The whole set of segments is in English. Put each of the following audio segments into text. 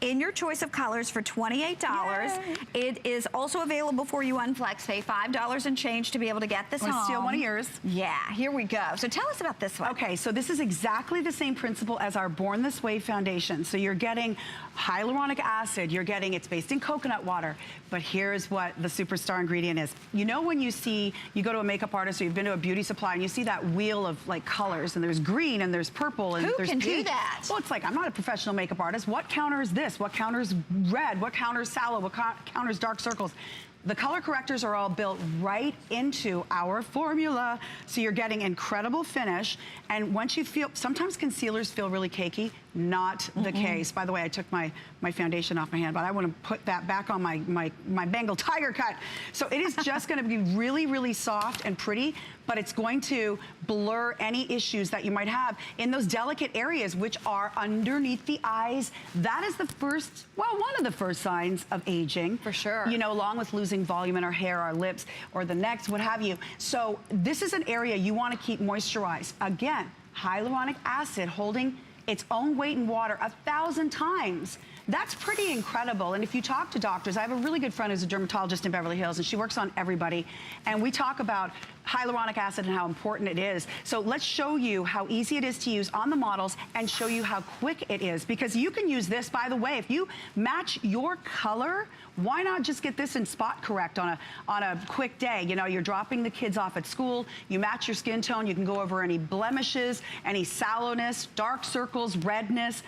in your choice of colors for $28. Yay. It is also available for you on FlexPay, $5 and change to be able to get this home. Steal one of yours. Yeah, here we go. So tell us about this one. Okay, so this is exactly the same principle as our Born This Way foundation. So you're getting hyaluronic acid, it's based in coconut water, but here's what the superstar ingredient is. You know when you go to a makeup artist or you've been to a beauty supply and you see that wheel of like colors and there's green and there's purple and there's peach. Who can do that? Well, it's like, I'm not a professional makeup artist. What counters this? What counters red? What counters sallow? What counters dark circles? The color correctors are all built right into our formula. So you're getting incredible finish. And once you feel, sometimes concealers feel really cakey, not the case. By the way, I took my foundation off my hand, but I want to put that back on my Bengal tiger cut. So it is just gonna be really, really soft and pretty, but it's going to blur any issues that you might have in those delicate areas, which are underneath the eyes. That is the first, well, one of the first signs of aging. For sure. You know, along with losing volume in our hair, our lips, or the necks, what have you. So this is an area you want to keep moisturized. Again, hyaluronic acid holding its own weight in water 1,000 times. That's pretty incredible. And if you talk to doctors, I have a really good friend who's a dermatologist in Beverly Hills, and she works on everybody. And we talk about hyaluronic acid and how important it is. So let's show you how easy it is to use on the models and show you how quick it is. Because you can use this, by the way, if you match your color, why not just get this in spot correct on a quick day? You know, you're dropping the kids off at school, you match your skin tone, you can go over any blemishes, any sallowness, dark circles, redness,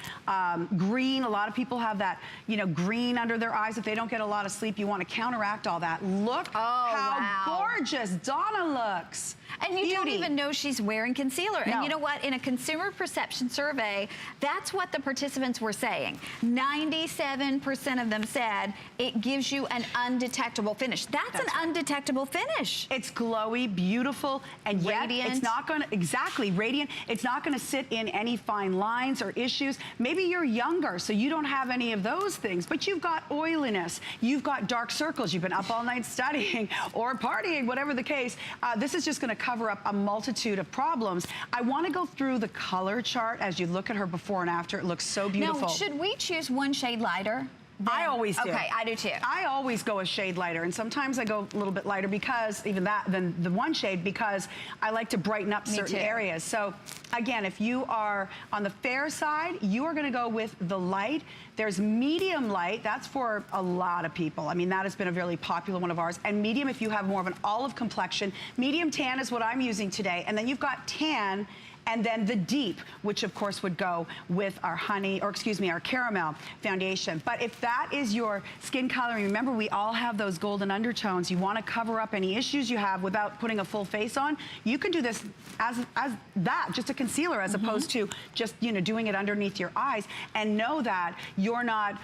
green. A lot of people have that, you know, green under their eyes. If they don't get a lot of sleep, you want to counteract all that. Look how gorgeous Donna looks. And you don't even know she's wearing concealer. No. And you know what? In a consumer perception survey, that's what the participants were saying. 97% of them said it gives you an undetectable finish. That's an undetectable finish. It's glowy, beautiful, and yet radiant. It's not gonna, exactly, radiant. It's not gonna sit in any fine lines or issues. Maybe you're younger, so you don't have any of those things, but you've got oiliness, you've got dark circles, you've been up all night studying or partying, whatever the case. This is just gonna cover up a multitude of problems. I wanna go through the color chart as you look at her before and after. It looks so beautiful. Now, should we choose one shade lighter? I always do. Okay, I do too. I always go a shade lighter, and sometimes I go a little bit lighter because, even that, than the one shade, because I like to brighten up certain areas. So again, if you are on the fair side, you are gonna go with the light. There's medium light, that's for a lot of people. I mean, that has been a really popular one of ours. And medium if you have more of an olive complexion. Medium tan is what I'm using today. And then you've got tan, and then the deep, which of course would go with our honey, or excuse me, our caramel foundation. But if that is your skin coloring, remember we all have those golden undertones. You wanna cover up any issues you have without putting a full face on. You can do this as that, just a concealer, as opposed to just, you know, doing it underneath your eyes. And know that you're not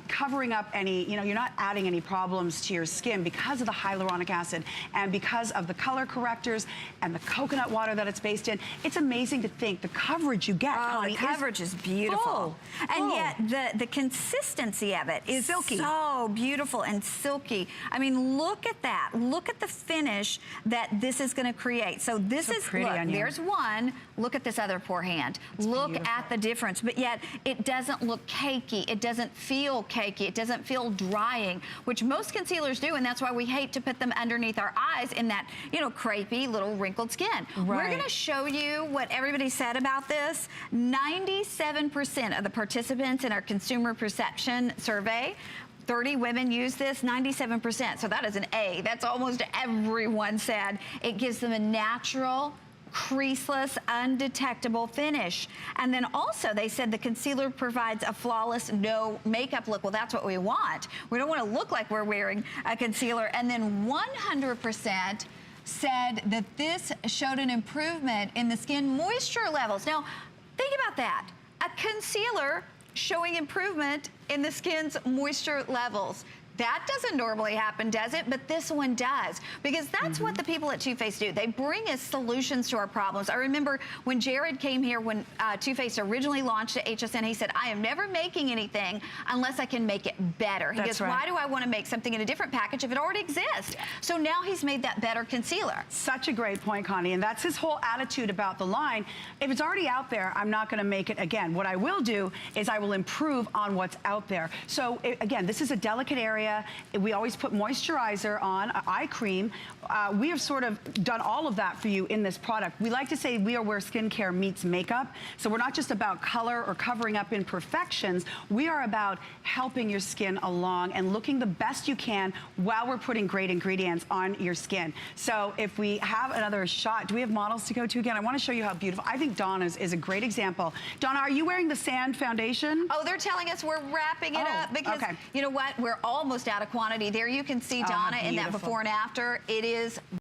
covering up any, you know, you're not adding any problems to your skin because of the hyaluronic acid and because of the color correctors and the coconut water that it's based in. It's amazing to think the coverage you get. Oh, the coverage is beautiful. And yet the consistency of it is silky. So beautiful and silky. I mean, look at that. Look at the finish that this is going to create. So this is, look, there's one. Look at this other poor hand. Look at the difference. But yet it doesn't look cakey. It doesn't feel cakey. It doesn't feel drying, which most concealers do. And that's why we hate to put them underneath our eyes in that, you know, crepey little wrinkled skin. We're going to show you what everybody said about this. 97% of the participants in our consumer perception survey, 30 women use this, 97%. So that is an A. That's almost everyone said. It gives them a natural, creaseless, undetectable finish. And then also they said the concealer provides a flawless, no makeup look. Well, that's what we want. We don't want to look like we're wearing a concealer. And then 100% said that this showed an improvement in the skin moisture levels. Now, think about that. A concealer showing improvement in the skin's moisture levels. That doesn't normally happen, does it? But this one does, because that's what the people at Too Faced do. They bring us solutions to our problems. I remember when Jared came here, when Too Faced originally launched at HSN, he said, I am never making anything unless I can make it better. He goes, why do I want to make something in a different package if it already exists? So now he's made that better concealer. Such a great point, Connie, and that's his whole attitude about the line. If it's already out there, I'm not going to make it again. What I will do is I will improve on what's out there. So again, this is a delicate area. We always put moisturizer on, eye cream. We have sort of done all of that for you in this product. We like to say we are where skincare meets makeup. So we're not just about color or covering up imperfections. We are about helping your skin along and looking the best you can while we're putting great ingredients on your skin. So if we have another shot, do we have models to go to again? I want to show you how beautiful. I think Donna's is a great example. Donna, are you wearing the sand foundation? Oh, they're telling us we're wrapping it up because, you know what, we're almost out of quantity. There you can see Donna in that before and after. It is